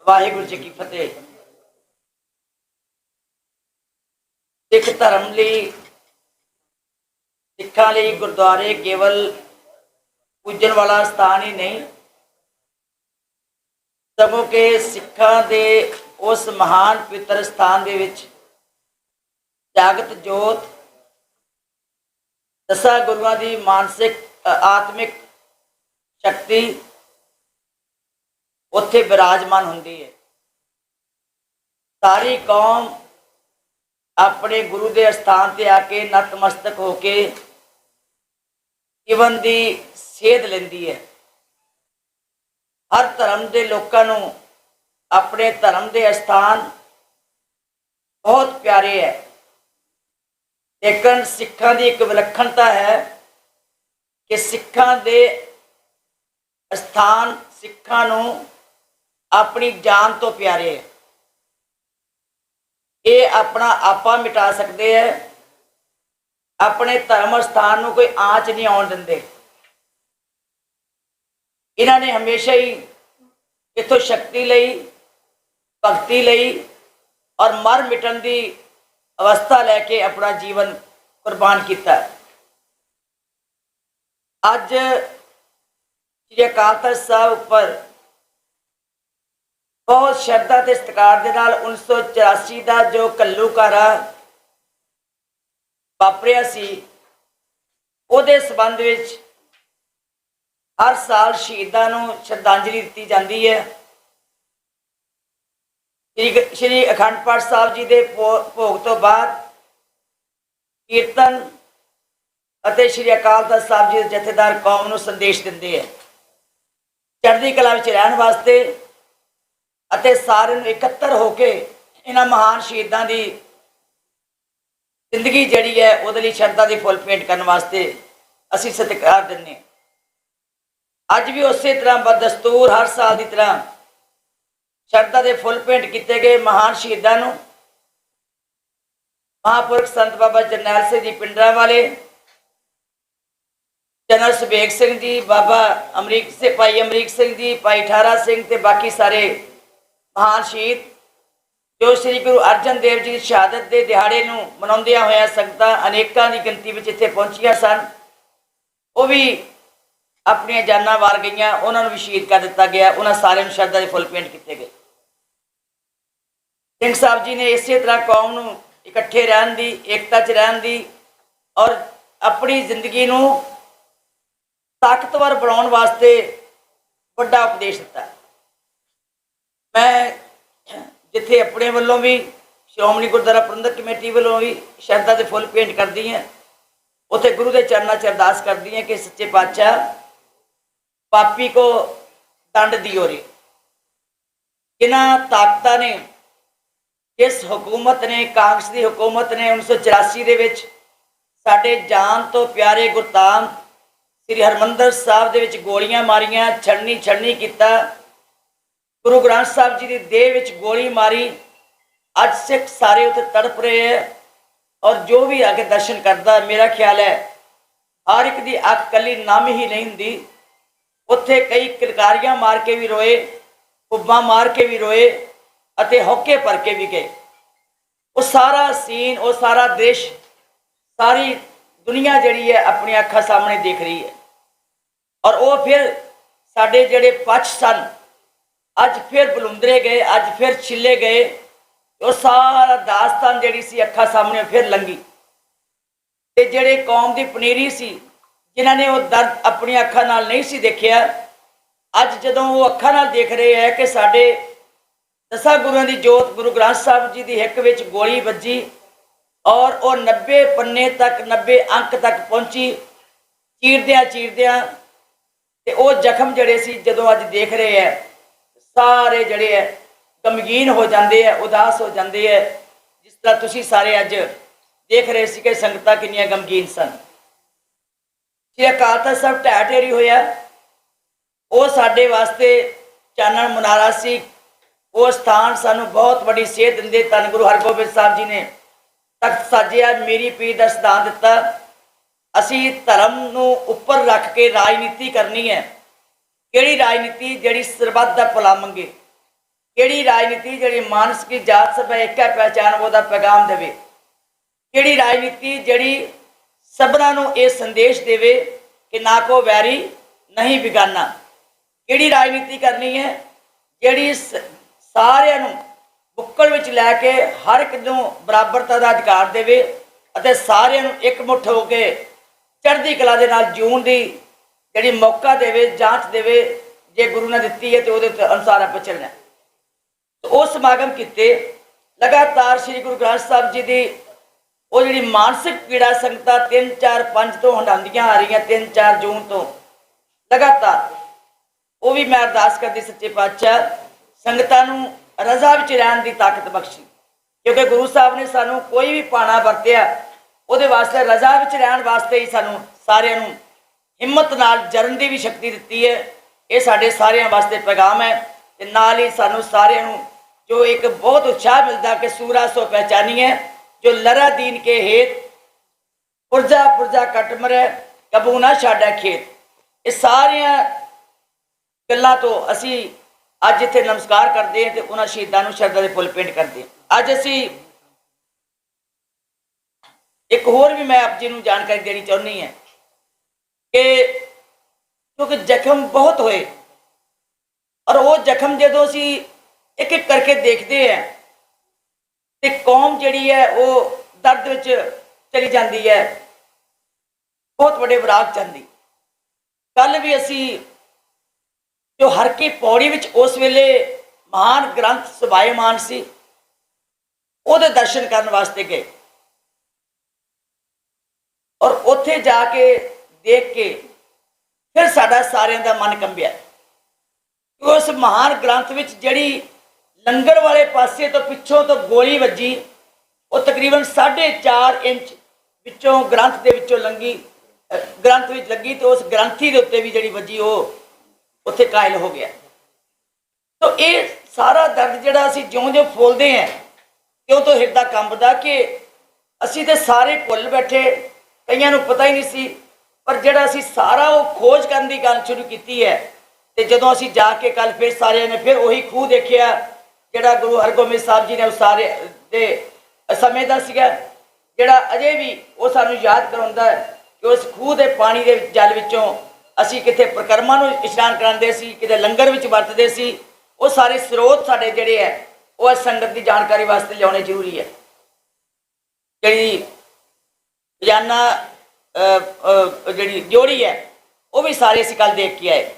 वाहिगुरू जी की फतेह। सिख धर्म ਲਈ सिखा ਲਈ गुरुद्वारे केवल पूजन वाला स्थान ही नहीं, सगों के सिखा दे उस महान पवित्र स्थान दे विच जागत जोत दसा गुरुआं की मानसिक आत्मिक शक्ति उत्थे विराजमान होंदी है। सारी कौम अपने गुरु के स्थान से आके नतमस्तक होके जीवन की सेध लेंदी है। हर धर्म के लोगों को अपने धर्म के स्थान बहुत प्यारे है, लेकिन सिखा की एक विलक्षणता है कि सिखा के स्थान सिखा अपनी जान तो प्यारे है। ये अपना आपा मिटा सकते हैं, अपने धर्म स्थान को कोई आँच नहीं आउण दिंदे। इन्होंने हमेशा ही इतों शक्ति लई, भगती लई और मर मिटन की अवस्था लैके अपना जीवन कुर्बान किया। अज श्री अकाल तख्त साहब उपर बहुत श्रद्धा ते सत्कार दे नाल 1984 का जो घल्लूकारा वापरिया सी, उहदे संबंध विच हर साल शहीदां नूं श्रद्धांजलि दी जाती है। श्री अखंड पाठ साहब जी के भोग तो बाद कीर्तन अते श्री अकाल तख्त साहब जी जथेदार कौम नूं संदेश दिंदे है, चढ़दी कला विच रहण वास्ते अते सारे इकत्तर होके इन्हां महान शहीदां दी जिंदगी जिहड़ी है उहदे लई श्रद्धा दी फुल भेंट करन वास्ते असीं सत्कार दिंदे। अज भी उस तरह बदस्तूर हर साल की तरह श्रद्धा के फुल भेंट किए गए महान शहीदां नूं। महापुरख संत बाबा जरनैल सिंह जी पिंडरा वाले, जनरल सुबेग सिंह जी, बाबा अमरीक से भाई अमरीक सिंह जी, भाई ठारा सिंह ते बाकी सारे महान शहीद जो श्री गुरु अर्जन देव जी की शहादत के दिहाड़े नूं मनाउंदियां होया संगतां अनेकों की गिनती में इत्थे पहुंचिया सन। वो भी अपनी जानां वार गईयां, उन्होंने भी शहीद कर दिता गया। उन्होंने सारे श्रद्धा के फुल भेंट किए गए। सिंह साहब जी ने इस तरह कौम नूं इकट्ठे रहन दी, एकता च रहन दी और अपनी जिंदगी नूं ताकतवर बनाउण वास्ते बड़ा उपदेश दिता। मैं जिथे अपने वालों भी श्रोमणी गुरुद्वारा प्रबंधक कमेटी वालों भी श्रद्धा के फुल भेंट करती हैं, उत्थे गुरु के चरणों च अरदास करती हैं कि सच्चे पातशाह पापी को दंड दियो रे। इन्हां ताकतां ने, जिस हुकूमत ने, कांग्रेस की हुकूमत ने 1984 दे विच साडे जान तो प्यारे गुरधाम श्री हरमंदर साहब दे विच गोलियां मारियां, छड़नी छड़नी किया, गुरु ग्रंथ साहब जी की देह विच गोली मारी। अज सिख सारे उत्थे तड़प रहे हैं और जो भी आके दर्शन करता, मेरा ख्याल है हर एक की अख कली नम ही नहीं हुंदी। उत्थे कई किलकारियां मार के भी रोए, कुब्बा मार के भी रोए अते हौके भर के भी गए। वो सारा सीन, वो सारा दृश्य सारी दुनिया जिहड़ी है अपनी अखां सामने देख रही है। और वो फिर साडे जिहड़े पक्ष सन अज फिर बलुंदरे गए, अज फिर छिले गए। वो सारा दास्तान जिहड़ी सी अखां सामने फिर लंघी ते जिहड़े कौम की पनीरी सी, जिन्होंने वो दर्द अपनी अखां नाल नहीं सी देखिया, अज जदों वो अखां नाल देख रहे हैं कि साडे दसा गुरुआं दी जोत गुरु ग्रंथ साहब जी की हिक विच गोली वजी और वो 90 पन्ने तक, 90 अंक तक पहुंची, चीरदियां चीरदियां ते वो जख्म जड़े सी जदों अज देख रहे हैं सारे जड़े है गमगीन हो जाते हैं, उदास हो जाते हैं। जिस तरह तुसी सारे अज देख रहे सी कि संगतां कितनियां गमगीन सन। श्री अकाल तख्त साहब ढह ढेरी होया, वो साडे वास्ते चानण मुनारा सी। वो स्थान सानू बहुत बड़ी सेध दिंदे। धन गुरु हरगोबिंद साहब जी ने तख्त साजिया, मीरी पीर का सिद्धांत दिता। असी धर्म नूं उपर रख के राजनीति करनी है। किहड़ी राजनीति? जिहड़ी सरबत दा भला मंगे। ਕਿਹੜੀ ਰਾਜਨੀਤੀ ਜਿਹੜੀ ਮਾਨਸ ਕੀ ਜਾਤ ਸਭ ਇੱਕ ਹੈ ਪਹਿਚਾਨ ਉਹਦਾ ਪੈਗਾਮ ਦੇਵੇ, ਕਿਹੜੀ ਰਾਜਨੀਤੀ ਜਿਹੜੀ ਸਭਨਾਂ ਨੂੰ ਇਹ ਸੰਦੇਸ਼ ਦੇਵੇ ਕਿ ਨਾ ਕੋ ਵੈਰੀ ਨਹੀਂ ਬਿਗਾਨਾ, ਕਿਹੜੀ ਰਾਜਨੀਤੀ ਕਰਨੀ ਹੈ ਜਿਹੜੀ ਸਾਰਿਆਂ ਨੂੰ ਬੁੱਕਲ ਵਿੱਚ ਲੈ ਕੇ ਹਰ ਇੱਕ ਨੂੰ ਬਰਾਬਰਤਾ ਦਾ ਅਧਿਕਾਰ ਦੇਵੇ ਅਤੇ ਸਾਰਿਆਂ ਨੂੰ ਇਕਮੁੱਠ ਹੋ ਕੇ ਚੜ੍ਹਦੀ ਕਲਾ ਦੇ ਨਾਲ ਜਿਉਣ ਦੀ ਜਿਹੜੀ ਮੌਕਾ ਦੇਵੇ, ਜਾਂਚ ਦੇਵੇ। ਜੇ ਗੁਰੂ ਨੇ ਦਿੱਤੀ ਹੈ ਤੇ ਉਹਦੇ ਅਨੁਸਾਰ ਆਪਾਂ ਚੱਲਣਾ। ਉਹ ਸਮਾਗਮ ਕੀਤੇ ਲਗਾਤਾਰ ਸ੍ਰੀ ਗੁਰੂ ਗ੍ਰੰਥ ਸਾਹਿਬ ਜੀ ਦੀ ਉਹ ਜਿਹੜੀ ਮਾਨਸਿਕ ਪੀੜਾ ਸੰਗਤਾਂ 3, 4, 5 ਤੋਂ ਹੰਡਾਉਂਦੀਆਂ ਆ ਰਹੀਆਂ, 3, 4 ਜੂਨ ਤੋਂ ਲਗਾਤਾਰ, ਉਹ ਵੀ ਮੈਂ ਅਰਦਾਸ ਕਰਦੀ ਸੱਚੇ ਪਾਤਸ਼ਾਹ ਸੰਗਤਾਂ ਨੂੰ ਰਜ਼ਾ ਵਿੱਚ ਰਹਿਣ ਦੀ ਤਾਕਤ ਬਖਸ਼ੀ, ਕਿਉਂਕਿ ਗੁਰੂ ਸਾਹਿਬ ਨੇ ਸਾਨੂੰ ਕੋਈ ਵੀ ਪਾਣਾ ਵਰਤਿਆ ਉਹਦੇ ਵਾਸਤੇ ਰਜ਼ਾ ਵਿੱਚ ਰਹਿਣ ਵਾਸਤੇ ਹੀ ਸਾਨੂੰ ਸਾਰਿਆਂ ਨੂੰ ਹਿੰਮਤ ਨਾਲ ਜਰਨ ਦੀ ਵੀ ਸ਼ਕਤੀ ਦਿੱਤੀ ਹੈ। ਇਹ ਸਾਡੇ ਸਾਰਿਆਂ ਵਾਸਤੇ ਪੈਗਾਮ ਹੈ ਤੇ ਨਾਲ ਹੀ ਸਾਨੂੰ ਸਾਰਿਆਂ ਨੂੰ ਜੋ ਇੱਕ ਬਹੁਤ ਉਤਸ਼ਾਹ ਮਿਲਦਾ ਕਿ ਸੂਰਾ ਸੋ ਪਹਿਚਾਨੀਏ ਜੋ ਲਰਾ ਦੀਨ ਕੇ ਹੇਤ ਪੁਰਜਾ ਪੁਰਜਾ ਕੱਟ ਮਰੈ ਕਬੂ ਨਾ ਛਾਡਾ ਖੇਤ। ਇਹ ਸਾਰੀਆਂ ਗੱਲਾਂ ਤੋਂ ਅਸੀਂ ਅੱਜ ਇੱਥੇ ਨਮਸਕਾਰ ਕਰਦੇ ਹਾਂ ਤੇ ਉਹਨਾਂ ਸ਼ਹੀਦਾਂ ਨੂੰ ਸ਼ਰਧਾ ਦੇ ਫੁੱਲ ਭੇਂਟ ਕਰਦੇ ਹਾਂ। ਅੱਜ ਅਸੀਂ ਇੱਕ ਹੋਰ ਵੀ ਮੈਂ ਆਪ ਜੀ ਨੂੰ ਜਾਣਕਾਰੀ ਦੇਣੀ ਚਾਹੁੰਦੀ ਹਾਂ ਕਿ ਕਿਉਂਕਿ ਜ਼ਖਮ ਬਹੁਤ ਹੋਏ ਔਰ ਉਹ ਜ਼ਖਮ ਜਦੋਂ ਅਸੀਂ ਇੱਕ ਇੱਕ ਕਰਕੇ ਦੇਖਦੇ ਹਾਂ ਤੇ ਕੌਮ ਜਿਹੜੀ ਹੈ ਉਹ ਦਰਦ ਵਿੱਚ ਚਲੀ ਜਾਂਦੀ ਹੈ, ਬਹੁਤ ਵੱਡੇ ਵਿਰਾਗ ਜਾਂਦੀ। ਕੱਲ ਵੀ ਅਸੀਂ ਜੋ ਹਰ ਕੀ ਪੌੜੀ ਵਿੱਚ ਉਸ ਵੇਲੇ ਮਹਾਨ ਗ੍ਰੰਥ ਸੁਭਾਇਮਾਨ ਸੀ ਉਹਦੇ ਦਰਸ਼ਨ ਕਰਨ ਵਾਸਤੇ ਗਏ ਔਰ ਉੱਥੇ ਜਾ ਕੇ ਦੇਖ ਕੇ ਫਿਰ ਸਾਡਾ ਸਾਰਿਆਂ ਦਾ ਮਨ ਕੰਬਿਆ। ਉਸ ਮਹਾਨ ਗ੍ਰੰਥ ਵਿੱਚ ਜਿਹੜੀ ਲੰਗਰ ਵਾਲੇ ਪਾਸੇ ਤੋਂ ਪਿੱਛੋਂ ਤੋਂ ਗੋਲੀ ਵੱਜੀ ਉਹ ਤਕਰੀਬਨ 4.5 ਇੰਚ ਵਿੱਚੋਂ ਗ੍ਰੰਥ ਦੇ ਵਿੱਚੋਂ ਲੰਗੀ, ਗ੍ਰੰਥ ਵਿੱਚ ਲੱਗੀ ਤੇ ਉਸ ਗ੍ਰੰਥੀ ਦੇ ਉੱਤੇ ਵੀ ਜਿਹੜੀ ਵੱਜੀ ਉਹ ਉੱਥੇ ਕਾਇਲ ਹੋ ਗਿਆ। ਤਾਂ ਇਹ ਸਾਰਾ ਦਰਦ ਜਿਹੜਾ ਅਸੀਂ ਜਿਉਂ-ਜਿਉਂ ਫੋਲਦੇ ਹਾਂ ਕਿਉਂ ਤੋਂ ਹਿਰਦਾ ਕੰਬਦਾ ਕਿ ਅਸੀਂ ਤੇ ਸਾਰੇ ਭੁੱਲ ਬੈਠੇ, ਕਈਆਂ ਨੂੰ ਪਤਾ ਹੀ ਨਹੀਂ ਸੀ, ਪਰ ਜਿਹੜਾ ਅਸੀਂ ਸਾਰਾ ਉਹ ਖੋਜ ਕਰਨ ਦੀ ਗੱਲ ਸ਼ੁਰੂ ਕੀਤੀ ਹੈ ਤੇ ਜਦੋਂ ਅਸੀਂ ਜਾ ਕੇ ਕੱਲ ਫਿਰ ਸਾਰਿਆਂ ਨੇ ਫਿਰ ਉਹੀ ਖੂਹ ਦੇਖਿਆ ਜਿਹੜਾ ਗੁਰੂ ਹਰਗੋਬਿੰਦ ਸਾਹਿਬ ਜੀ ਨੇ ਉਸ ਸਾਰੇ ਦੇ ਸਮੇਂ ਦਾ ਸੀਗਾ, ਜਿਹੜਾ ਅਜੇ ਵੀ ਉਹ ਸਾਨੂੰ ਯਾਦ ਕਰਾਉਂਦਾ ਹੈ ਕਿ ਉਸ ਖੂਹ ਦੇ ਪਾਣੀ ਦੇ ਜਲ ਵਿੱਚੋਂ ਅਸੀਂ ਕਿਤੇ ਪ੍ਰਕਰਮਾਂ ਨੂੰ ਇਸ਼ਨਾਨ ਕਰਾਉਂਦੇ ਸੀ, ਕਿਤੇ ਲੰਗਰ ਵਿੱਚ ਵਰਤਦੇ ਸੀ। ਉਹ ਸਾਰੇ ਸਰੋਤ ਸਾਡੇ ਜਿਹੜੇ ਹੈ ਉਹ ਸੰਗਤ ਦੀ ਜਾਣਕਾਰੀ ਵਾਸਤੇ ਲਿਆਉਣੇ ਜ਼ਰੂਰੀ ਹੈ। ਜਿਹੜੀ ਰੋਜ਼ਾਨਾ ਜਿਹੜੀ ਜੋੜੀ ਹੈ ਉਹ ਵੀ ਸਾਰੇ ਅਸੀਂ ਕੱਲ ਦੇਖ ਕੇ ਆਏ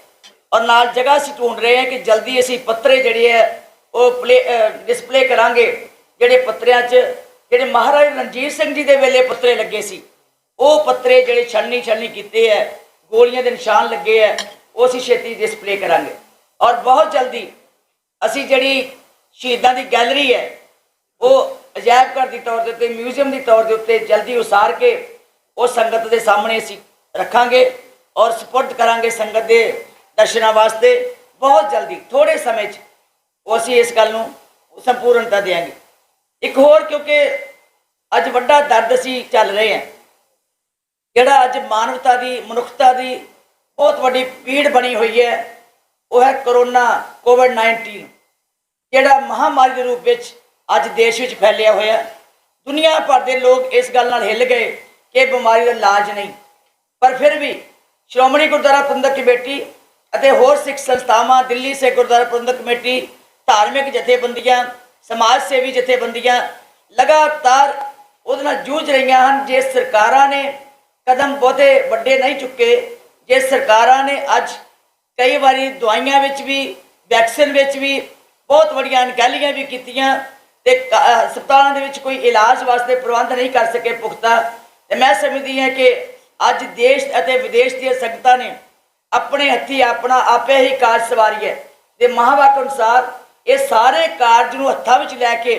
ਔਰ ਨਾਲ ਜਗ੍ਹਾ ਅਸੀਂ ਢੂੰਡ ਰਹੇ ਹਾਂ ਕਿ ਜਲਦੀ ਅਸੀਂ ਪੱਤਰੇ ਜਿਹੜੇ ਹੈ ਉਹ ਡਿਸਪਲੇ ਕਰਾਂਗੇ। ਜਿਹੜੇ ਪੱਤਰਿਆਂ 'ਚ ਜਿਹੜੇ ਮਹਾਰਾਜਾ ਰਣਜੀਤ ਸਿੰਘ ਜੀ ਦੇ ਵੇਲੇ ਪੱਤਰੇ ਲੱਗੇ ਸੀ ਉਹ ਪੱਤਰੇ ਜਿਹੜੇ ਛਲਣੀ ਕੀਤੇ ਹੈ, ਗੋਲੀਆਂ ਦੇ ਨਿਸ਼ਾਨ ਲੱਗੇ ਹੈ, ਉਹ ਅਸੀਂ ਛੇਤੀ ਡਿਸਪਲੇ ਕਰਾਂਗੇ। ਔਰ ਬਹੁਤ ਜਲਦੀ ਅਸੀਂ ਜਿਹੜੀ ਸ਼ਹੀਦਾਂ ਦੀ ਗੈਲਰੀ ਹੈ ਉਹ ਅਜਾਇਬ ਘਰ ਦੀ ਤੌਰ ਦੇ ਉੱਤੇ, ਮਿਊਜ਼ੀਅਮ ਦੀ ਤੌਰ ਦੇ ਉੱਤੇ ਜਲਦੀ ਉਸਾਰ ਕੇ ਉਹ ਸੰਗਤ ਦੇ ਸਾਹਮਣੇ ਅਸੀਂ ਰੱਖਾਂਗੇ ਔਰ ਸਪੁਰਦ ਕਰਾਂਗੇ ਸੰਗਤ ਦੇ ਦਰਸ਼ਨਾਂ ਵਾਸਤੇ। ਬਹੁਤ ਜਲਦੀ ਥੋੜ੍ਹੇ ਸਮੇਂ 'ਚ ਉਹ ਅਸੀਂ ਇਸ ਗੱਲ ਨੂੰ ਸੰਪੂਰਨਤਾ ਦੇਵਾਂਗੇ। ਇੱਕ ਹੋਰ, ਕਿਉਂਕਿ ਅੱਜ ਵੱਡਾ ਦਰਦ ਅਸੀਂ ਚੱਲ ਰਹੇ ਹਾਂ, ਜਿਹੜਾ ਅੱਜ ਮਾਨਵਤਾ ਦੀ, ਮਨੁੱਖਤਾ ਦੀ ਬਹੁਤ ਵੱਡੀ ਪੀੜ ਬਣੀ ਹੋਈ ਹੈ, ਉਹ ਹੈ ਕਰੋਨਾ, ਕੋਵਿਡ-19, ਜਿਹੜਾ ਮਹਾਮਾਰੀ ਦੇ ਰੂਪ ਵਿੱਚ ਅੱਜ ਦੇਸ਼ ਵਿੱਚ ਫੈਲਿਆ ਹੋਇਆ। ਦੁਨੀਆ ਭਰ ਦੇ ਲੋਕ ਇਸ ਗੱਲ ਨਾਲ ਹਿੱਲ ਗਏ ਕਿ ਇਹ ਬਿਮਾਰੀ ਦਾ ਇਲਾਜ ਨਹੀਂ, ਪਰ ਫਿਰ ਵੀ ਸ਼੍ਰੋਮਣੀ ਗੁਰਦੁਆਰਾ ਪ੍ਰਬੰਧਕ ਕਮੇਟੀ ਅਤੇ ਹੋਰ ਸਿੱਖ ਸੰਸਥਾਵਾਂ, ਦਿੱਲੀ ਸੇ ਗੁਰਦੁਆਰਾ ਪ੍ਰਬੰਧਕ ਕਮੇਟੀ, ਧਾਰਮਿਕ ਜਥੇਬੰਦੀਆਂ, ਸਮਾਜ ਸੇਵੀ ਜਥੇਬੰਦੀਆਂ ਲਗਾਤਾਰ ਉਹਦੇ ਨਾਲ ਜੂਝ ਰਹੀਆਂ ਹਨ। ਜੇ ਸਰਕਾਰਾਂ ਨੇ ਕਦਮ ਬਹੁਤੇ ਵੱਡੇ ਨਹੀਂ ਚੁੱਕੇ, ਜੇ ਸਰਕਾਰਾਂ ਨੇ ਅੱਜ ਕਈ ਵਾਰੀ ਦਵਾਈਆਂ ਵਿੱਚ ਵੀ, ਵੈਕਸੀਨ ਵਿੱਚ ਵੀ ਬਹੁਤ ਵੱਡੀਆਂ ਅਣਗਹਿਲੀਆਂ ਵੀ ਕੀਤੀਆਂ ਤੇ ਹਸਪਤਾਲਾਂ ਦੇ ਵਿੱਚ ਕੋਈ ਇਲਾਜ ਵਾਸਤੇ ਪ੍ਰਬੰਧ ਨਹੀਂ ਕਰ ਸਕੇ ਪੁਖਤਾ, ਤੇ ਮੈਂ ਸਮਝਦੀ ਹਾਂ ਕਿ ਅੱਜ ਦੇਸ਼ ਅਤੇ ਵਿਦੇਸ਼ ਦੀਆਂ ਸੰਗਤਾਂ ਨੇ ਆਪਣੇ ਹੱਥੀਂ ਆਪਣਾ ਆਪੇ ਹੀ ਕਾਰਜ ਸਵਾਰੀ ਹੈ ਤੇ ਮਹਾਂਵਾਕ ਅਨੁਸਾਰ ਇਹ ਸਾਰੇ ਕਾਰਜ ਨੂੰ ਹੱਥਾਂ ਵਿੱਚ ਲੈ ਕੇ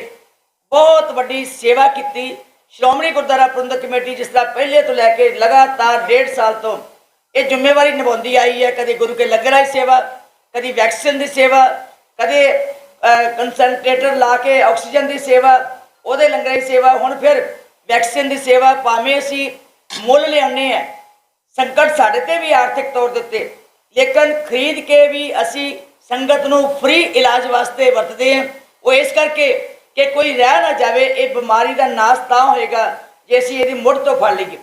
ਬਹੁਤ ਵੱਡੀ ਸੇਵਾ ਕੀਤੀ। ਸ਼੍ਰੋਮਣੀ ਗੁਰਦੁਆਰਾ ਪ੍ਰਬੰਧਕ ਕਮੇਟੀ ਜਿਸ ਤਰ੍ਹਾਂ ਪਹਿਲੇ ਤੋਂ ਲੈ ਕੇ ਲਗਾਤਾਰ 1.5 ਸਾਲ ਤੋਂ ਇਹ ਜ਼ਿੰਮੇਵਾਰੀ ਨਿਭਾਉਂਦੀ ਆਈ ਹੈ, ਕਦੇ ਗੁਰੂ ਕੇ ਲੰਗਰਾਂ ਦੀ ਸੇਵਾ, ਕਦੀ ਵੈਕਸੀਨ ਦੀ ਸੇਵਾ, ਕਦੇ ਕੰਸਨਟ੍ਰੇਟਰ ਲਾ ਕੇ ਆਕਸੀਜਨ ਦੀ ਸੇਵਾ, ਉਹਦੇ ਲੰਗਰਾਂ ਦੀ ਸੇਵਾ, ਹੁਣ ਫਿਰ ਵੈਕਸੀਨ ਦੀ ਸੇਵਾ। ਭਾਵੇਂ ਅਸੀਂ ਮੁੱਲ ਲਿਆਉਂਦੇ ਹਾਂ, ਸੰਕਟ ਸਾਡੇ ਤੇ ਵੀ ਆਰਥਿਕ ਤੌਰ ਦੇ ਉੱਤੇ, ਲੇਕਿਨ ਖਰੀਦ ਕੇ ਵੀ ਅਸੀਂ संगत नूं फ्री इलाज वास्ते वरतते हैं। वो इस करके कि कोई रह ना जाए, ये बीमारी का नाश तां होएगा जे असीं इहदी मुड़ तो फड़ लईए।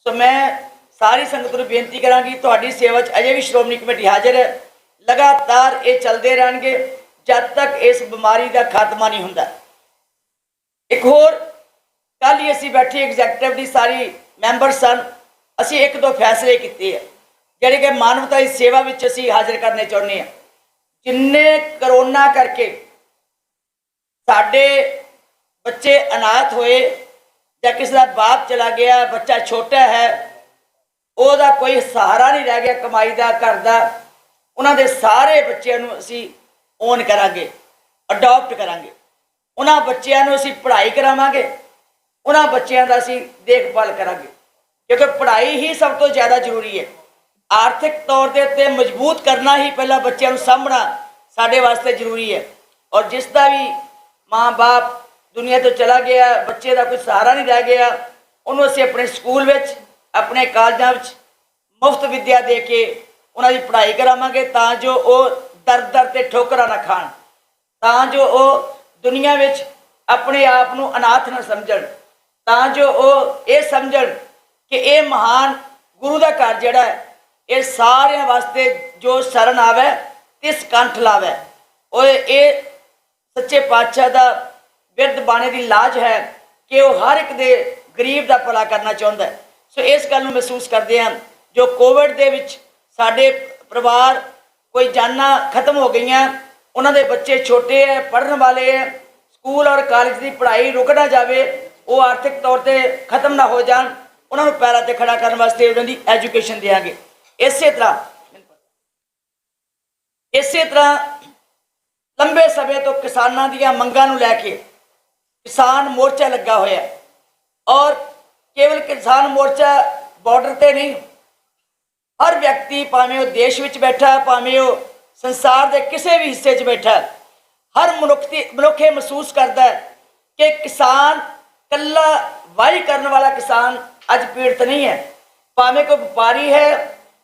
सो मैं सारी संगत नूं बेनती करांगी, तुहाडी सेवा 'च अजे भी श्रोमणी कमेटी हाजिर है। लगातार ये चलते रहणगे जब तक इस बीमारी का खात्मा नहीं हुंदा। एक होर कल ही असीं बैठे एग्जैक्टिव की सारी मैंबर सन, असीं एक दो फैसले किए हैं जिहड़े कि मानवता की सेवा में असीं हाजिर करने चाहुंदे हैं। जिन्ने करोना करके साडे बच्चे अनाथ होए या किसी का बाप चला गया, बच्चा छोटा है, ਉਹਦਾ कोई सहारा नहीं रह गया कमाई का घर का, उन्होंने सारे बच्चों को असीं ओन करांगे, अडॉप्ट करांगे। उन्होंने बच्चों को असीं पढ़ाई करावांगे, उन्होंने बच्चों का असीं देखभाल करांगे, क्योंकि पढ़ाई ही सब तो ज़्यादा जरूरी है। आर्थिक तौर के उत्ते मजबूत करना ही पहला बच्चों को सामभना साडे वास्ते जरूरी है। और जिसका भी माँ बाप दुनिया तो चला गया, बच्चे का कोई सहारा नहीं रह गया, उन्होंने असीं अपने स्कूल में अपने कॉलेजों में मुफ्त विद्या दे के उन्होंने पढ़ाई करावांगे, तां जो वो दर दर ते ठोकरां ना खाण, तां जो वो दुनिया में अपने आप को अनाथ ना समझण, तां जो वो ये समझण कि ये महान गुरु का घर जिहड़ा है ये सारिਆਂ वास्ते जो शरण आवे तिस कंठ लावे। और ये सच्चे पातशाह का बिरद बाणे की लाज है कि वो हर एक दे गरीब का भला करना चाहुंदा है। सो इस गल नूं महसूस करते हैं जो कोविड दे विच साडे परिवार कोई जाना खत्म हो गई, उन्होंने बच्चे छोटे है, पढ़ने वाले हैं, स्कूल और कॉलेज की पढ़ाई रुक ना जाए, वो आर्थिक तौर पर खत्म ना हो जान, उन्होंने पैरों पर खड़ा करने वास्ते उन्होंने एजुकेशन देंगे। इस तरह लंबे समय तो किसानों दी मंगां नूं लैके किसान मोर्चा लगा होया, और केवल किसान मोर्चा बॉर्डर पर नहीं, हर व्यक्ति भावें वो देश में बैठा, भावें वो संसार के किसी भी हिस्से बैठा, हर मनुख ये महसूस करता है कि किसान कल्ला वाही करने वाला किसान अज पीड़ित नहीं है। भावें कोई व्यापारी है,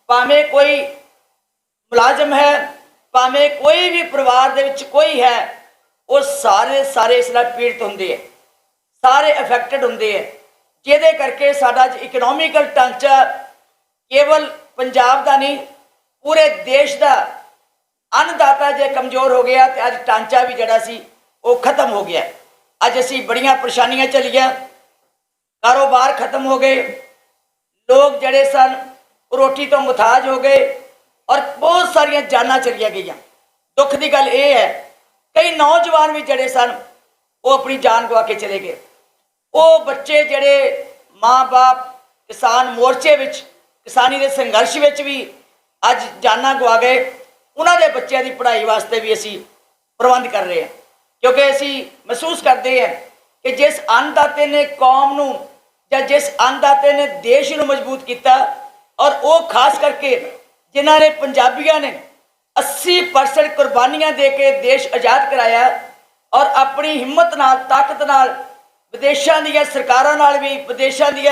भावें कोई मुलाजम है, भावें कोई भी परिवार दे विच कोई है, वो सारे सारे इस नाल पीड़ित होंदे है, सारे अफेक्टेड होंदे है, जिहदे करके साडा इकनॉमिकल ढांचा केवल पंजाब का नहीं पूरे देश का अन्नदाता जे कमज़ोर हो गया तो अज ढांचा भी जड़ा सी वो खत्म हो गया। अज असी बड़ियां परेशानियां चलिया, कारोबार खत्म हो गए, लोग जड़े सन रोटी तो मुताज हो गए, और बहुत सारिया जाना चलिया गई। दुख की गल ये है कई नौजवान भी जड़े सन वो अपनी जान गवा के चले गए। वो बच्चे जड़े माँ बाप किसान मोर्चे विच किसानी के संघर्ष में भी अज जाना गवा गए, उन्होंने बच्चों की पढ़ाई वास्ते भी असी प्रबंध कर रहे हैं, क्योंकि असी महसूस करते हैं कि जिस अन्नदाते ने कौम नूं या जिस अन्नदाते ने देश नूं मजबूत किया, और वो खास करके जिन्होंने पंजाबियों ने 80% कुर्बानियां दे के देश आज़ाद कराया, और अपनी हिम्मत नाल ताकत नाल विदेशों दी सरकारों नाल भी विदेशों दी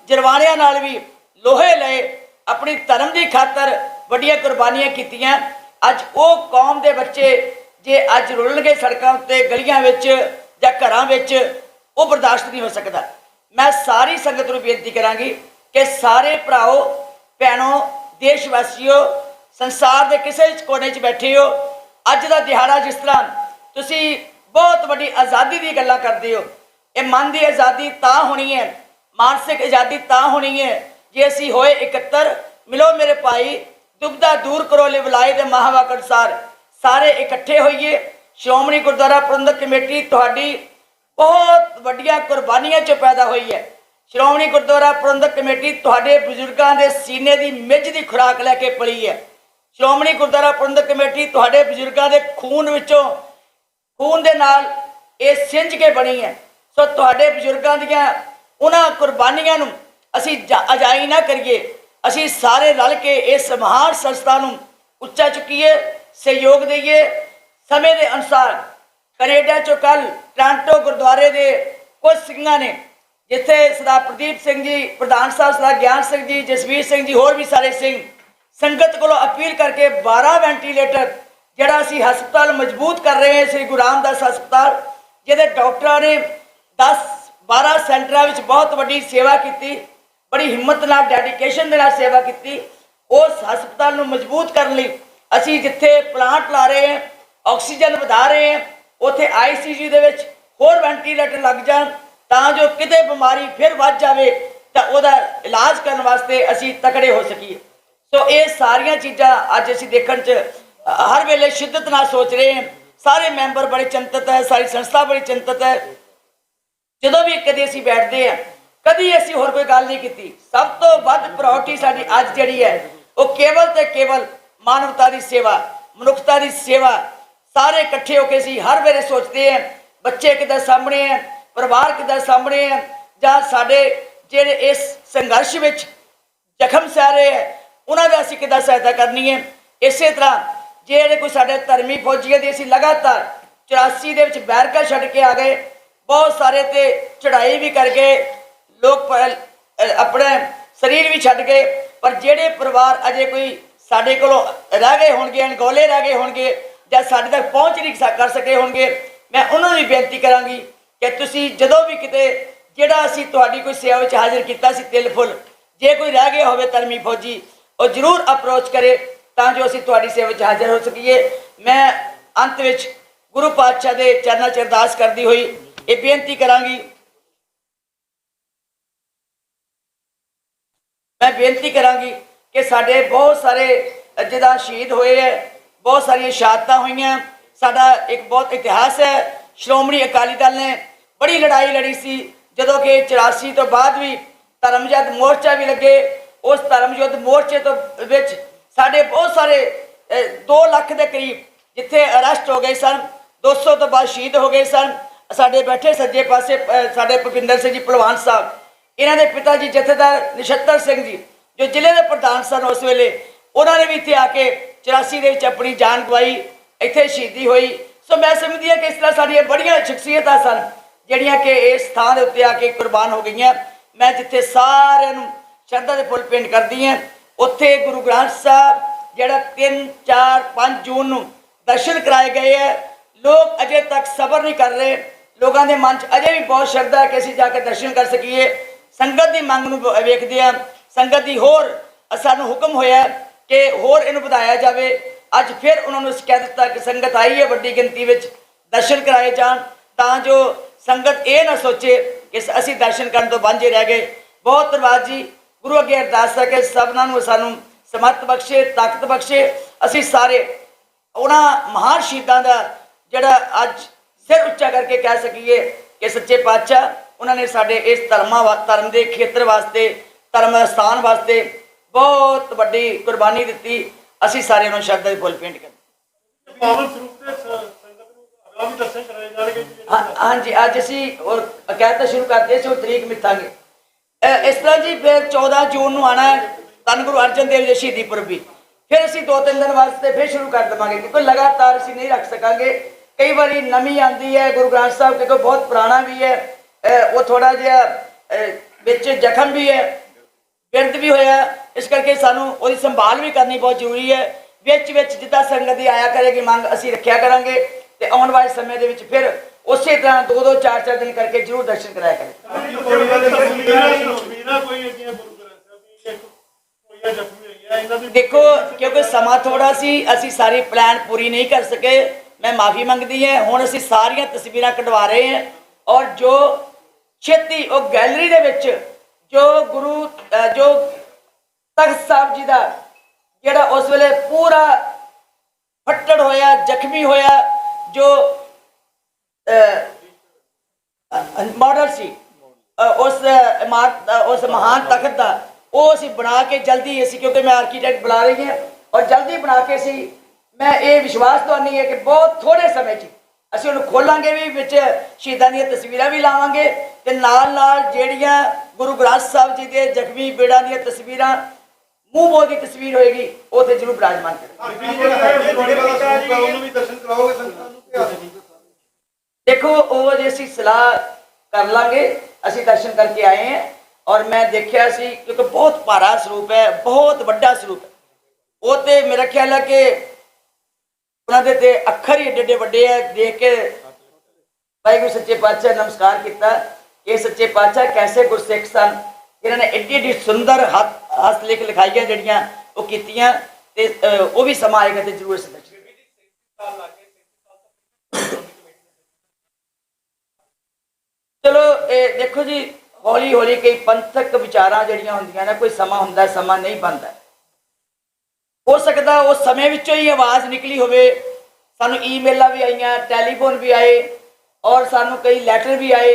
जरवाणियां नाल भी लोहे लए, अपनी धर्म की खातर बड़िया कुर्बानियां कीतियां। अज वो कौम के बच्चे जे अज रुल गए सड़कों उत्ते गलियां विच जां घरां विच, वो बर्दाश्त नहीं हो सकता। मैं सारी संगत नूं बेनती करांगी कि सारे भराओ भैनों देशवासियों संसार के किसी कोने बैठे हो, अज का दिहाड़ा जिस तरह तुसी बहुत बड़ी आज़ादी की गल्लां करते हो, ये मन की आज़ादी तां होनी है, मानसिक आज़ादी तां होनी है जे असी होए इकत्तर, मिलो मेरे भाई दुबदा दूर करो ले बुलाए दे महावाक अनुसार सारे इकट्ठे होइए। श्रोमणी गुरुद्वारा प्रबंधक कमेटी तुहाडी बहुत वड्डियां कुर्बानियां चो पैदा हुई है। श्रोमणी गुरुद्वारा प्रबंधक कमेटी तुहाडे बुजुर्गों के सीने की मिज की खुराक लैके पली है। श्रोमणी गुरुद्वारा प्रबंधक कमेटी तुहाडे बुजुर्गों के खून विचों खून के नाल ये सिंज के बनी है। सो तुहाडे बुजुर्गों दियां उन्हां कुर्बानियां नूं असी अजाई ना करिए, असी सारे रल के इस महान संस्था नूं उच्चा चुकीए, सहयोग दईए। समय के अनुसार कनेडा चो कल टोरंटो गुरुद्वारे के कुछ सिंघां ने जिथे सरदार प्रदीप सिंह जी प्रधान साहब, सरदार ज्ञान सिंह जी, जसवीर सिंह जी, होर भी सारे सिंह संगत को अपील करके 12 वेंटीलेटर ਜਿਹੜਾ ਅਸੀਂ ਹਸਪਤਾਲ ਮਜ਼ਬੂਤ ਕਰ ਰਹੇ ਹਾਂ ਸ੍ਰੀ ਗੁਰੂ ਰਾਮਦਾਸ ਹਸਪਤਾਲ, ਜਿਹਦੇ ਡਾਕਟਰਾਂ ਨੇ 10-12 ਸੈਂਟਰਾਂ ਵਿੱਚ ਬਹੁਤ ਵੱਡੀ ਸੇਵਾ ਕੀਤੀ, ਬੜੀ ਹਿੰਮਤ ਨਾਲ ਡੈਡੀਕੇਸ਼ਨ ਦੇ ਨਾਲ ਸੇਵਾ ਕੀਤੀ। ਉਸ ਹਸਪਤਾਲ ਨੂੰ ਮਜ਼ਬੂਤ ਕਰਨ ਲਈ ਅਸੀਂ ਜਿੱਥੇ ਪਲਾਂਟ ਲਾ ਰਹੇ ਹਾਂ, ਆਕਸੀਜਨ ਵਧਾ ਰਹੇ ਹਾਂ, ਉੱਥੇ ICU ਦੇ ਵਿੱਚ ਹੋਰ ਵੈਂਟੀਲੇਟਰ ਲੱਗ ਜਾਣ ਤਾਂ ਜੋ ਕਿਤੇ ਬਿਮਾਰੀ ਫਿਰ ਵੱਧ ਜਾਵੇ ਤਾਂ ਉਹਦਾ ਇਲਾਜ ਕਰਨ ਵਾਸਤੇ ਅਸੀਂ ਤਕੜੇ ਹੋ ਸਕੀਏ। ਸੋ ਇਹ ਸਾਰੀਆਂ ਚੀਜ਼ਾਂ ਅੱਜ ਅਸੀਂ ਦੇਖਣ 'ਚ ਹਰ ਵੇਲੇ ਸ਼ਿੱਦਤ ਨਾਲ ਸੋਚ ਰਹੇ ਹਾਂ। ਸਾਰੇ ਮੈਂਬਰ ਬੜੇ ਚਿੰਤਤ ਹੈ, ਸਾਰੀ ਸੰਸਥਾ ਬੜੀ ਚਿੰਤਤ ਹੈ। ਜਦੋਂ ਵੀ ਕਦੇ ਅਸੀਂ ਬੈਠਦੇ ਹਾਂ, ਕਦੀ ਅਸੀਂ ਹੋਰ ਕੋਈ ਗੱਲ ਨਹੀਂ ਕੀਤੀ। ਸਭ ਤੋਂ ਵੱਧ ਪ੍ਰਾਇੋਰਟੀ ਸਾਡੀ ਅੱਜ ਜਿਹੜੀ ਹੈ ਉਹ ਕੇਵਲ ਤੇ ਕੇਵਲ ਮਾਨਵਤਾ ਦੀ ਸੇਵਾ, ਮਨੁੱਖਤਾ ਦੀ ਸੇਵਾ। ਸਾਰੇ ਇਕੱਠੇ ਹੋ ਕੇ ਅਸੀਂ ਹਰ ਵੇਲੇ ਸੋਚਦੇ ਹਾਂ ਬੱਚੇ ਕਿੱਦਾਂ ਸਾਹਮਣੇ ਹੈ, ਪਰਿਵਾਰ ਕਿੱਦਾਂ ਸਾਹਮਣੇ ਹੈ, ਜਾਂ ਸਾਡੇ ਜਿਹੜੇ ਇਸ ਸੰਘਰਸ਼ ਵਿੱਚ ਜ਼ਖਮ ਸਹਿ ਰਹੇ ਹੈ ਉਹਨਾਂ ਦਾ ਅਸੀਂ ਕਿੱਦਾਂ ਸਹਾਇਤਾ ਕਰਨੀ ਹੈ। ਇਸੇ ਤਰ੍ਹਾਂ ਜਿਹੜੇ ਕੋਈ ਸਾਡੇ ਧਰਮੀ ਫੌਜੀਆਂ ਦੀ ਅਸੀਂ ਲਗਾਤਾਰ 84 ਦੇ ਵਿੱਚ ਬੈਰਕਾ ਛੱਡ ਕੇ ਆ ਗਏ, ਬਹੁਤ ਸਾਰੇ ਤੇ ਚੜ੍ਹਾਈ ਵੀ ਕਰ ਗਏ, ਲੋਕ ਆਪਣੇ ਸਰੀਰ ਵੀ ਛੱਡ ਗਏ, ਪਰ ਜਿਹੜੇ ਪਰਿਵਾਰ ਅਜੇ ਕੋਈ ਸਾਡੇ ਕੋਲੋਂ ਰਹਿ ਗਏ ਹੋਣਗੇ, ਅਣਗੌਲੇ ਰਹਿ ਗਏ ਹੋਣਗੇ ਜਾਂ ਸਾਡੇ ਤੱਕ ਪਹੁੰਚ ਨਹੀਂ ਕਰ ਸਕੇ ਹੋਣਗੇ, ਮੈਂ ਉਹਨਾਂ ਨੂੰ ਵੀ ਬੇਨਤੀ ਕਰਾਂਗੀ ਕਿ ਤੁਸੀਂ ਜਦੋਂ ਵੀ ਕਿਤੇ ਜਿਹੜਾ ਅਸੀਂ ਤੁਹਾਡੀ ਕੋਈ ਸੇਵਾ ਵਿੱਚ ਹਾਜ਼ਰ ਕੀਤਾ ਸੀ ਤਿਲ ਫੁੱਲ, ਜੇ ਕੋਈ ਰਹਿ ਗਿਆ ਹੋਵੇ ਧਰਮੀ ਫੌਜੀ ਉਹ ਜ਼ਰੂਰ ਅਪਰੋਚ ਕਰੇ ਤਾਂ ਜੋ ਅਸੀਂ ਤੁਹਾਡੀ ਸੇਵਾ ਵਿੱਚ ਹਾਜ਼ਰ ਹੋ ਸਕੀਏ। ਮੈਂ ਅੰਤ ਵਿੱਚ ਗੁਰੂ ਪਾਤਸ਼ਾਹ ਦੇ ਚਰਨਾਂ 'ਚ ਅਰਦਾਸ ਕਰਦੀ ਹੋਈ ਇਹ ਬੇਨਤੀ ਕਰਾਂਗੀ, ਮੈਂ ਬੇਨਤੀ ਕਰਾਂਗੀ ਕਿ ਸਾਡੇ ਬਹੁਤ ਸਾਰੇ ਜਿੱਦਾਂ ਸ਼ਹੀਦ ਹੋਏ ਹੈ, ਬਹੁਤ ਸਾਰੀਆਂ ਸ਼ਹਾਦਤਾਂ ਹੋਈਆਂ। ਸਾਡਾ ਇੱਕ ਬਹੁਤ ਇਤਿਹਾਸ ਹੈ। ਸ਼੍ਰੋਮਣੀ ਅਕਾਲੀ ਦਲ ਨੇ ਬੜੀ ਲੜਾਈ ਲੜੀ ਸੀ ਜਦੋਂ ਕਿ 84 ਤੋਂ ਬਾਅਦ ਵੀ ਧਰਮਯੁੱਧ ਮੋਰਚਾ ਵੀ ਲੱਗੇ। ਉਸ ਧਰਮਯੁੱਧ ਮੋਰਚੇ ਤੋਂ ਵਿੱਚ ਸਾਡੇ ਬਹੁਤ ਸਾਰੇ 2 ਲੱਖ ਦੇ ਕਰੀਬ ਜਿੱਥੇ ਅਰੈਸਟ ਹੋ ਗਏ ਸਨ, 200 ਤੋਂ ਬਾਅਦ ਸ਼ਹੀਦ ਹੋ ਗਏ ਸਨ। ਸਾਡੇ ਬੈਠੇ ਸੱਜੇ ਪਾਸੇ ਸਾਡੇ ਭੁਪਿੰਦਰ ਸਿੰਘ ਜੀ ਭਲਵਾਨ ਸਾਹਿਬ, ਇਹਨਾਂ ਦੇ ਪਿਤਾ ਜੀ ਜਥੇਦਾਰ ਨਛੱਤਰ ਸਿੰਘ ਜੀ ਜੋ ਜ਼ਿਲ੍ਹੇ ਦੇ ਪ੍ਰਧਾਨ ਸਨ ਉਸ ਵੇਲੇ, ਉਹਨਾਂ ਨੇ ਵੀ ਇੱਥੇ ਆ ਕੇ 84 ਦੇ ਵਿੱਚ ਆਪਣੀ ਜਾਨ ਗਵਾਈ, ਇੱਥੇ ਸ਼ਹੀਦੀ ਹੋਈ। ਸੋ ਮੈਂ ਸਮਝਦੀ ਹਾਂ ਕਿ ਇਸ ਤਰ੍ਹਾਂ ਸਾਡੀਆਂ ਬੜੀਆਂ ਸ਼ਖਸੀਅਤਾਂ ਸਨ ਜਿਹੜੀਆਂ ਕਿ ਇਸ ਥਾਂ ਦੇ ਉੱਤੇ ਆ ਕੇ ਕੁਰਬਾਨ ਹੋ ਗਈਆਂ। ਮੈਂ ਜਿੱਥੇ ਸਾਰਿਆਂ ਨੂੰ ਸ਼ਰਧਾ ਦੇ ਫੁੱਲ ਭੇਂਟ ਕਰਦੀ ਹਾਂ, ਉੱਥੇ ਗੁਰੂ ਗ੍ਰੰਥ ਸਾਹਿਬ ਜਿਹੜਾ 3, 4, 5 ਜੂਨ ਨੂੰ ਦਰਸ਼ਨ ਕਰਾਏ ਗਏ ਹੈ। ਲੋਕ ਅਜੇ ਤੱਕ ਸਬਰ ਨਹੀਂ ਕਰ ਰਹੇ, ਲੋਕਾਂ ਦੇ ਮਨ 'ਚ ਅਜੇ ਵੀ ਬਹੁਤ ਸ਼ਰਧਾ ਹੈ ਕਿ ਅਸੀਂ ਜਾ ਕੇ ਦਰਸ਼ਨ ਕਰ ਸਕੀਏ। ਸੰਗਤ ਦੀ ਮੰਗ ਨੂੰ ਵੇਖਦੇ ਹਾਂ, ਸੰਗਤ ਦੀ ਹੋਰ ਸਾਨੂੰ ਹੁਕਮ ਹੋਇਆ ਕਿ ਹੋਰ ਇਹਨੂੰ ਵਧਾਇਆ ਜਾਵੇ। ਅੱਜ ਫਿਰ ਉਹਨਾਂ ਨੂੰ ਕਹਿ ਦਿੱਤਾ ਕਿ ਸੰਗਤ ਆਈ ਹੈ ਵੱਡੀ ਗਿਣਤੀ ਵਿੱਚ, ਦਰਸ਼ਨ ਕਰਾਏ ਜਾਣ ਤਾਂ ਜੋ ਸੰਗਤ ਇਹ ਨਾ ਸੋਚੇ ਕਿ ਅਸੀਂ ਦਰਸ਼ਨ ਕਰਨ ਤੋਂ ਵਾਂਝੇ ਰਹਿ ਗਏ। ਬਹੁਤ ਧੰਨਵਾਦ ਜੀ। ਗੁਰੂ ਅੱਗੇ ਅਰਦਾਸ ਹੈ ਕਿ ਸਭਨਾਂ ਨੂੰ ਸਾਨੂੰ ਸਮਰਥ ਬਖਸ਼ੇ, ਤਾਕਤ ਬਖਸ਼ੇ। ਅਸੀਂ ਸਾਰੇ ਉਹਨਾਂ ਮਹਾਨ ਸ਼ਹੀਦਾਂ ਦਾ ਜਿਹੜਾ ਅੱਜ ਸਿਰ ਉੱਚਾ ਕਰਕੇ ਕਹਿ ਸਕੀਏ ਕਿ ਸੱਚੇ ਪਾਤਸ਼ਾਹ ਉਹਨਾਂ ਨੇ ਸਾਡੇ ਇਸ ਧਰਮ ਦੇ ਖੇਤਰ ਵਾਸਤੇ, ਧਰਮ ਸਥਾਨ ਵਾਸਤੇ ਬਹੁਤ ਵੱਡੀ ਕੁਰਬਾਨੀ ਦਿੱਤੀ। ਅਸੀਂ ਸਾਰਿਆਂ ਨੂੰ ਸ਼ਰਧਾ ਦੇ ਫੁੱਲ ਭੇਂਟ ਕਰਦੇ ਹਾਂ ਜੀ। ਅੱਜ ਅਸੀਂ ਕਹਿਤਾ ਸ਼ੁਰੂ ਕਰਦੇ ਸੀ, ਉਹ ਤਰੀਕ ਮਿੱਥਾਂਗੇ ਇਸ ਤਰ੍ਹਾਂ ਜੀ। ਫਿਰ 14 ਜੂਨ ਨੂੰ ਆਉਣਾ ਹੈ ਧੰਨ ਗੁਰੂ ਅਰਜਨ ਦੇਵ ਜੀ ਸ਼ਹੀਦੀ ਪੁਰਬ ਵੀ। ਫਿਰ ਅਸੀਂ 2-3 ਦਿਨ ਵਾਸਤੇ ਫਿਰ ਸ਼ੁਰੂ ਕਰ ਦੇਵਾਂਗੇ ਕਿਉਂਕਿ ਲਗਾਤਾਰ ਅਸੀਂ ਨਹੀਂ ਰੱਖ ਸਕਾਂਗੇ। ਕਈ ਵਾਰੀ ਨਵੀਂ ਆਉਂਦੀ ਹੈ ਗੁਰੂ ਗ੍ਰੰਥ ਸਾਹਿਬ ਕਿਉਂਕਿ ਬਹੁਤ ਪੁਰਾਣਾ ਵੀ ਹੈ, ਉਹ ਥੋੜ੍ਹਾ ਜਿਹਾ ਵਿੱਚ ਜ਼ਖਮ ਵੀ ਹੈ, ਬਿਰਧ ਵੀ ਹੋਇਆ, ਇਸ ਕਰਕੇ ਸਾਨੂੰ ਉਹਦੀ ਸੰਭਾਲ ਵੀ ਕਰਨੀ ਬਹੁਤ ਜ਼ਰੂਰੀ ਹੈ। ਵਿੱਚ ਜਿੱਦਾਂ ਸੰਗਤ ਦੀ ਆਇਆ ਕਰੇਗੀ ਮੰਗ ਅਸੀਂ ਰੱਖਿਆ ਕਰਾਂਗੇ ਤੇ ਆਉਣ ਵਾਲੇ ਸਮੇਂ ਦੇ ਵਿੱਚ ਫਿਰ ਉਸੇ ਤਰ੍ਹਾਂ 2-2, 4-4 ਦਿਨ ਕਰਕੇ ਜ਼ਰੂਰ ਦਰਸ਼ਨ ਕਰਾਇਆ ਕਰੇ। ਦੇਖੋ ਕਿਉਂਕਿ ਸਮਾਂ ਥੋੜਾ ਸੀ, ਅਸੀਂ ਸਾਰੀ ਪਲਾਨ ਪੂਰੀ ਨਹੀਂ ਕਰ ਸਕੇ, ਮੈਂ ਮਾਫੀ ਮੰਗਦੀ ਹਾਂ। ਹੁਣ ਅਸੀਂ ਸਾਰੀਆਂ ਤਸਵੀਰਾਂ ਕਢਵਾ ਰਹੇ ਹਾਂ ਔਰ ਜੋ ਛੇਤੀ ਉਹ ਗੈਲਰੀ ਦੇ ਵਿੱਚ ਜੋ ਗੁਰੂ ਜੋ ਤਖਤ ਸਾਹਿਬ ਜੀ ਦਾ ਜਿਹੜਾ ਉਸ ਵੇਲੇ ਪੂਰਾ ਫੱਟੜ ਹੋਇਆ, ਜ਼ਖਮੀ ਹੋਇਆ, ਜੋ ਮਾਡਲ ਸੀ ਉਸ ਇਮਾਰਤ ਦਾ, ਉਸ ਮਹਾਨ ਤਖਤ ਦਾ, ਉਹ ਅਸੀਂ ਬਣਾ ਕੇ ਜਲਦੀ ਅਸੀਂ ਕਿਉਂਕਿ ਮੈਂ ਆਰਕੀਟੈਕਟ ਬੁਲਾ ਰਹੀ ਹਾਂ ਔਰ ਜਲਦੀ ਬਣਾ ਕੇ ਅਸੀਂ ਮੈਂ ਇਹ ਵਿਸ਼ਵਾਸ ਦਵਾਨੀ ਹੈ ਕਿ ਬਹੁਤ ਥੋੜੇ ਸਮੇਂ 'ਚ ਅਸੀਂ ਉਹਨੂੰ ਖੋਲਾਂਗੇ ਵੀ, ਵਿੱਚ ਸ਼ਹੀਦਾਂ ਦੀਆਂ ਤਸਵੀਰਾਂ ਵੀ ਲਾਵਾਂਗੇ ਤੇ ਨਾਲ ਜਿਹੜੀਆਂ ਗੁਰੂ ਗ੍ਰੰਥ ਸਾਹਿਬ ਜੀ ਦੇ ਜ਼ਖਮੀ ਬੇੜਾਂ ਦੀਆਂ ਤਸਵੀਰਾਂ, ਮੂੰਹ ਬੋਲ ਦੀ ਤਸਵੀਰ ਹੋਏਗੀ, ਉਹ ਤੇ ਜ਼ਰੂਰ ਬਿਰਾਜਮਾਨ ਦੇਖੋ ਉਹ ਜੇ ਅਸੀਂ ਸਲਾਹ ਕਰ ਲਾਂਗੇ। ਅਸੀਂ ਦਰਸ਼ਨ ਕਰਕੇ ਆਏ ਹਾਂ ਔਰ ਮੈਂ ਦੇਖਿਆ ਸੀ ਕਿਉਂਕਿ ਬਹੁਤ ਭਾਰਾ ਸਰੂਪ ਹੈ, ਬਹੁਤ ਵੱਡਾ ਸਰੂਪ ਹੈ। ਉਹ ਤੇ ਮੇਰਾ ਖਿਆਲ ਹੈ ਕਿ उन्होंने ते अखर ही एडे एडे वड्डे है, देख के वाहिगुरू सच्चे पातशाह नमस्कार किया कि सच्चे पातशाह कैसे गुरसिख सन। इन्होंने एड्डी एड्डी सुंदर हस्तलेख लिखाइया जड़ियाँ वो कीतियां ते वो भी समा आएगा तो जरूर इस चलो देखो जी, हौली हौली कई पंथक विचारां जड़ियां होंदियां ना, कोई समा हुंदा समा नहीं बनता। हो सकता उस समय विचों ही आवाज़ निकली होवे, सानू ईमेल भी आईयां, टैलीफोन भी आए और सानू कई लैटर भी आए।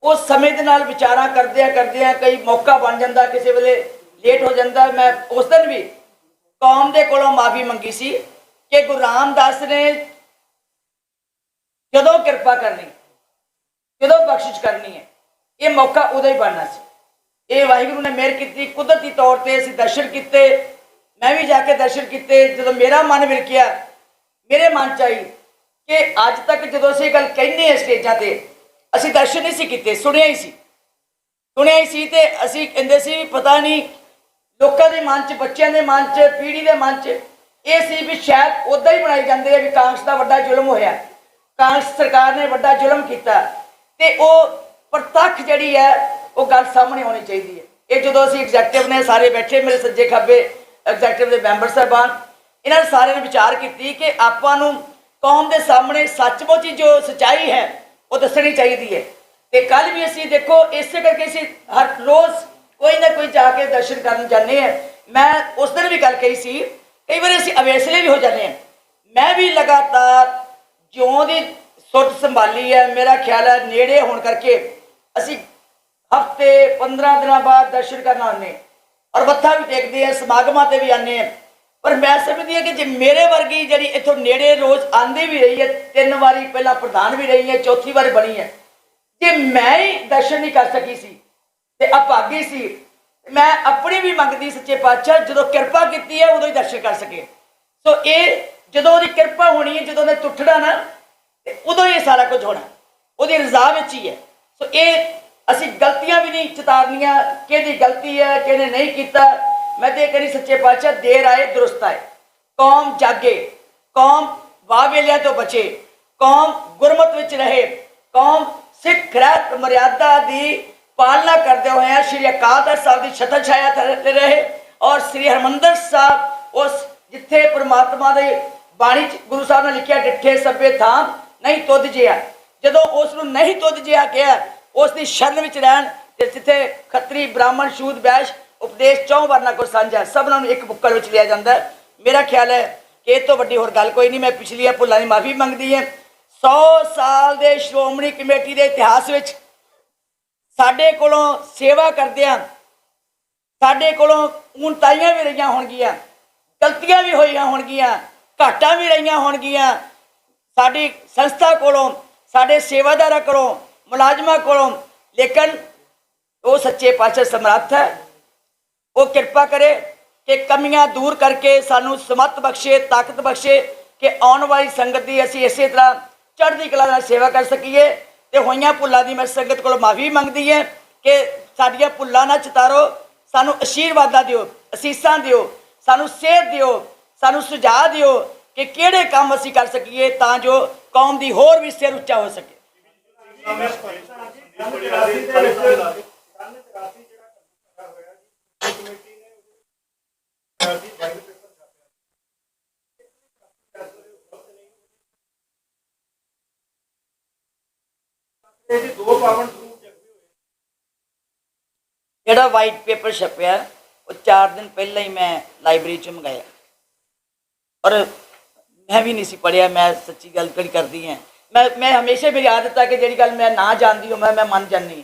उस समय के नाल विचारां करदियां कई मौका बन जाता, किसी वेले लेट हो जाता। मैं उस दिन भी कौम के कोलों माफ़ी मंगी सी कि गुरु रामदास ने जदों किरपा करनी, जदों बख्शिश करनी है, ये मौका उदों ही बनना सी। ये वाहिगुरू ने मेहर की, कुदरती तौर पर असीं दर्शन किए। मैं भी जाके दर्शन किए। जो मेरा मन विलकिया, मेरे मन च आई कि अज तक जो असीं गल कहने हैं स्टेजां ते, असीं दर्शन नहीं सी कीते, सुनिया ही सी ते असीं कहंदे सी पता नहीं लोगों के मन च, बच्चों के मन च, पीढ़ी के मन च ये सी भी शायद उदा ही बनाई जाते हैं भी कांग्रेस का वड्डा जुल्म होया, कांग्रेस सरकार ने वड्डा जुल्म किया। तो वो प्रतख जी है वो गल सामने आनी चाहिए है। ये जो असीं एग्जैक्टिव ने सारे बैठे, मेरे सज्जे खब्बे एग्जैक्टिव के मैंबर साहबान, इन्होंने सारे ने विचार की कि आपां कौम के सामने सचमुच ही जो सच्चाई है वो दसनी चाहिए है। तो कल भी असीं देखो इस करके असीं हर रोज़ कोई ना कोई जाके दर्शन करन जाते हैं। मैं उस दिन भी गल कही सी, कई बार असीं अवेसले भी हो जाते हैं। मैं भी लगातार ज्यों की सुट संभाली है, मेरा ख्याल है नेड़े होने करके असीं हफ्ते 15 दिन बाद दर्शन करना आने और मत्था भी टेकते हैं, समागमां ते भी आने हैं। पर मैं समझती है कि जे मेरे वर्गी जी इतों नेड़े रोज़ आती भी रही है, 3 बारी पहला प्रधान भी रही है, 4थी बार बनी है, जे मैं ही दर्शन नहीं कर सकी सी ते अभागी सी। मैं अपनी भी मंगती सच्चे पातशाह जो किरपा की है उदों ही दर्शन कर सके। सो ये जो किरपा होनी है, जो टुटना ना उदों ही सारा कुछ होना, वो रजा ही है। सो ये असी गलतियां भी नहीं चितारनियां कि गलती है कि नहीं किया। मैं तो करी सच्चे पातशाह देर आए दुरुस्त आए, कौम जागे, कौम वावेलिया तो बचे, कौम गुरमत विच रहे, कौम सिख रहत मर्यादा की पालना करते हुए श्री अकाल तख्त साहब की छत्र छाया थले रहे और श्री हरमंदर साहब उस जिथे परमात्मा के बाणी गुरु साहब ने लिखा डिठे सभ्य थाम नहीं तुद जिया, जदों उसनूं नहीं तुद जिया कहा उसकी शरण में रहन, जिथे खत्री ब्राह्मण शूद वैश्य उपदेश 4 वर्णा को साझा सबनों एक बुक्कल में लिया जाता है। मेरा ख्याल है कि इस तो वड्डी होर गल कोई नहीं। मैं पिछलियां भुलों की माफ़ी मंगती है। 100 साल के श्रोमणी कमेटी के इतिहास में साडे कोलों सेवा करदियां साडे कोलों ऊनताइयां भी रही होणगियां, गलतियां भी होईयां होणगियां, घाटां भी रही होणगियां, साडी संस्था कोलों, साडे सेवादारां कोलों, मुलाजमां कोलों, लेकिन वो सच्चे पातशाह समर्थ है, वो किरपा करे कि कमियां दूर करके सानू समर्थ बख्शे, ताकत बख्शे कि आने वाली संगत की असीं इस तरह चढ़ती कला नाल सेवा कर सकीए। तो होइयां भुल्लां दी मैं संगत कोलों माफ़ी मंगदी है कि साडियां भुल्लां ना चितारो, सानू आशीर्वादां दिओ, असीसां दिओ, सानू सेहत दिओ, सानू सुझाव दिओ कि किहड़े काम असीं कर सकीए तां जो कौम दी होर भी सिर उच्चा हो सके। ਜਿਹੜਾ वाइट पेपर छपया वो 4 दिन पहले ही मैं लाइब्रेरी च मंगाया और मैं भी नहीं सी पढ़िया। मैं सच्ची गल करती हैं, मैं हमेशा मेरी आदत है कि जी गल मैं ना जानती हूँ मैं मन जानी,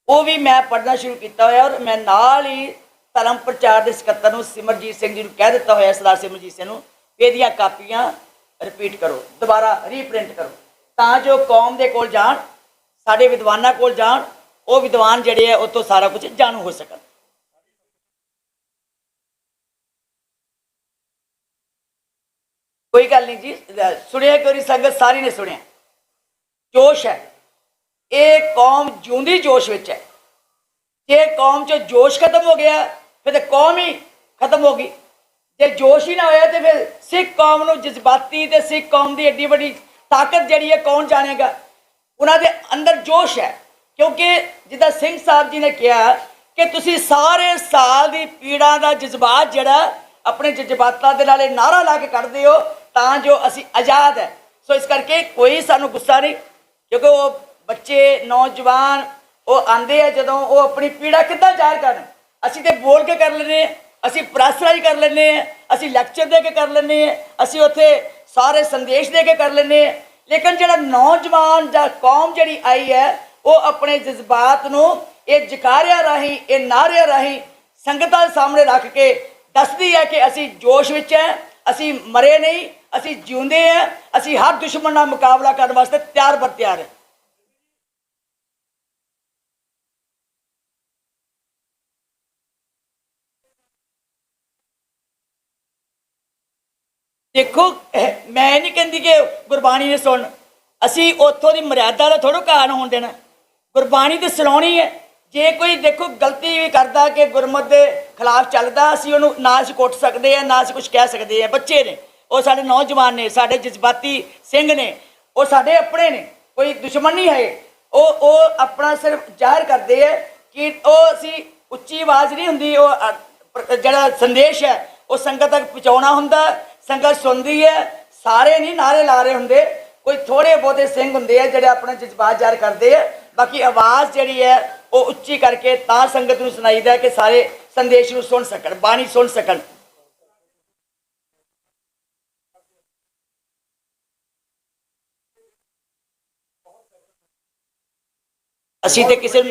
वो भी मैं पढ़ना शुरू किया होया। और मैं नाल ही धर्म प्रचार के सकत्तर सिमरजीत सिंह जी को कह दिता होया, सरदार सिमरजीत सिंह को कापियां रिपीट करो, दोबारा रीप्रिंट करो, तां जो कौम के कोल जाण, साडे विद्वानां कोल जाण, वो विद्वान जिहड़े है उतों सारा कुछ जाणू हो सकन। कोई गल नहीं जी, सुनिया कि संगत सारी ने सुनिया, जोश है, ये कौम जिउंदी जोश विच है। जे कौम च जोश खत्म हो गया फिर तो कौम ही खत्म होगी। जे जोश ही ना होया तो फिर सिख कौम नूं जज्बाती ते सिख कौम की एड्डी बड़ी ताकत जिहड़ी है कौन जानेगा। उन्होंने अंदर जोश है, क्योंकि जिदा सिंह साहब जी ने कहा कि तुसी सारे साल की पीड़ा का जज्बात जिहड़ा अपने जज्बातां दे नाल नारा ला के कढ़दे हो तां जो असी आज़ाद है। सो इस करके कोई सानू गुस्सा नहीं, क्योंकि वो बच्चे नौजवान वो आते हैं जदों वो अपनी पीड़ा किद्दां जाहिर करन, असी तो बोल के कर लेने, असी प्रैसराइज कर लेने, असी लैक्चर दे के कर लेने, असी उत्थे सारे संदेश दे के कर लेने। लेकिन जिहड़ा नौजवान या कौम जिहड़ी आई है वो अपने जज्बात नूं ये जकारिया राही ये नारिया राही संगतां सामने रख के दसदी है कि असी जोश विच है, असी मरे नहीं, असी जिउंदे हैं, असी हर दुश्मन नाल मुकाबला करने वास्ते तैयार बर तैयार है। देखो मैं नहीं कहती कि गुरबाणी ने सुन, असी उतों की मर्यादा का थोड़ा घान होने देना, गुरबाणी तो सुनानी है। जे कोई देखो गलती भी करता कि गुरमत के खिलाफ चलता, असी उन्होंने ना असी कुट सकते हैं ना असी कुछ कह सकते हैं। बच्चे ने वो साढ़े नौजवान ने, साढ़े जज्बाती सिंह ने, वो साढ़े अपने ने, कोई दुश्मन नहीं है। वो अपना सिर्फ जाहिर करते हैं कि वो असी उच्ची आवाज़ नहीं होंगी, वो जड़ा संदेश है वो संगत तक पहुँचाना होंदा, संगत सुनती है। सारे नहीं नारे ला रहे होंगे, कोई थोड़े बहुते सिंह होंगे है जोड़े अपना जज्बात जाहिर करते हैं। बाकी आवाज़ जी है वो उच्ची करके तां संगत नूं सुनाईदा कि सारे संदेश नूं सुन सकन, बाणी सुन सकन। असी तो किसी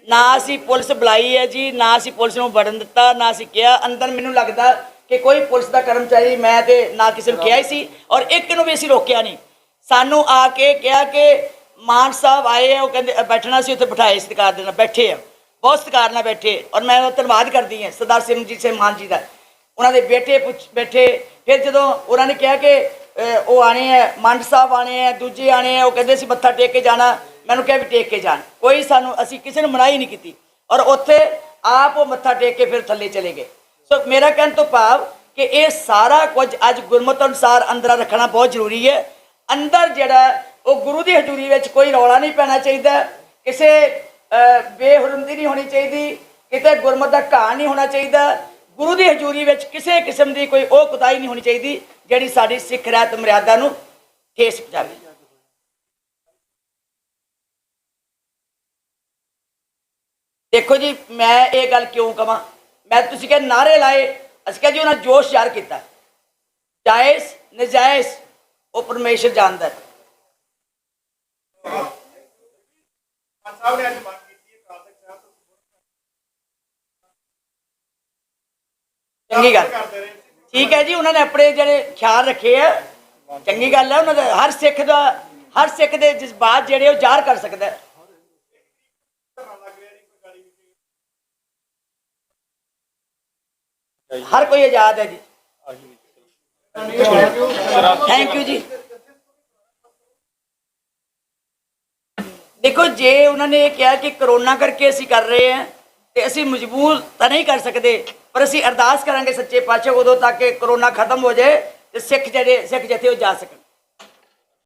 ना असी पुलिस बुलाई है जी, ना असी पुलिस नूं वड़न दिता, ना असी कहा। अंदर मैनूं लगदा कि कोई पुलिस का कर्मचारी मैं तो ना किसी को कहा ही सी और एक नूं भी असी रोकिया नहीं। सानू आके कहा कि मान साहब आए हैं, वो कहते बैठना सी, उत्थे बिठाए सत्कार देना, बैठे हैं, बहुत सत्कार नाल बैठे। और मैं धन्यवाद करती हाँ सरदार सिमरनजीत सिंह मान जी का, उन्होंने बेटे बैठे। फिर जो उन्होंने कहा कि वो आने हैं मंड साहब आने हैं, दूजे आने हैं, वो कहते सी मत्था टेक के जाना, मैंने कहा भी टेक के जान, कोई सानू असी किसी ने मनाही नहीं की। और उत्थे आप वो मत्था टेक के फिर थले चले गए। सो मेरा कहने तो भाव कि ये सारा कुछ अज गुरमत अनुसार अंदर रखना बहुत जरूरी है। अंदर जड़ा वो गुरु की हजूरी में कोई रौला नहीं पैना चाहिए, किसी बेहुरमती नहीं होनी चाहिए, कितने गुरमत का घाण नहीं होना चाहिए, गुरु की हजूरी में किसी किस्म की कोई वो कुताही नहीं होनी चाहिए जी साड़ी सिख रहत मर्यादा नूं ठेस पहुंचावे। देखो जी मैं ये गल क्यों कहां, मैं तुसीं कहा नारे लाए, असीं कहा जी उन्हें जोश जाहिर किया, जायज़ नजायज़ वो परमेश्वर जानता है। चंगी गल ठीक है जी, उन्होंने अपने जड़े ख्याल रखे है, चंगी गल है। उन्होंने हर सिख के जज्बात जेडे जाहिर कर सकता है। हर कोई आजाद है जी। थैंक यू जी। देखो जे उन्होंने कहा कि करोना करके असी कर रहे हैं तो असी मजबूर तो नहीं कर सकते, पर असी अरदास करांगे सच्चे पातशाह उदों तक कि करोना खत्म हो जाए तो सिख जड़े सिख जथे जा सकन।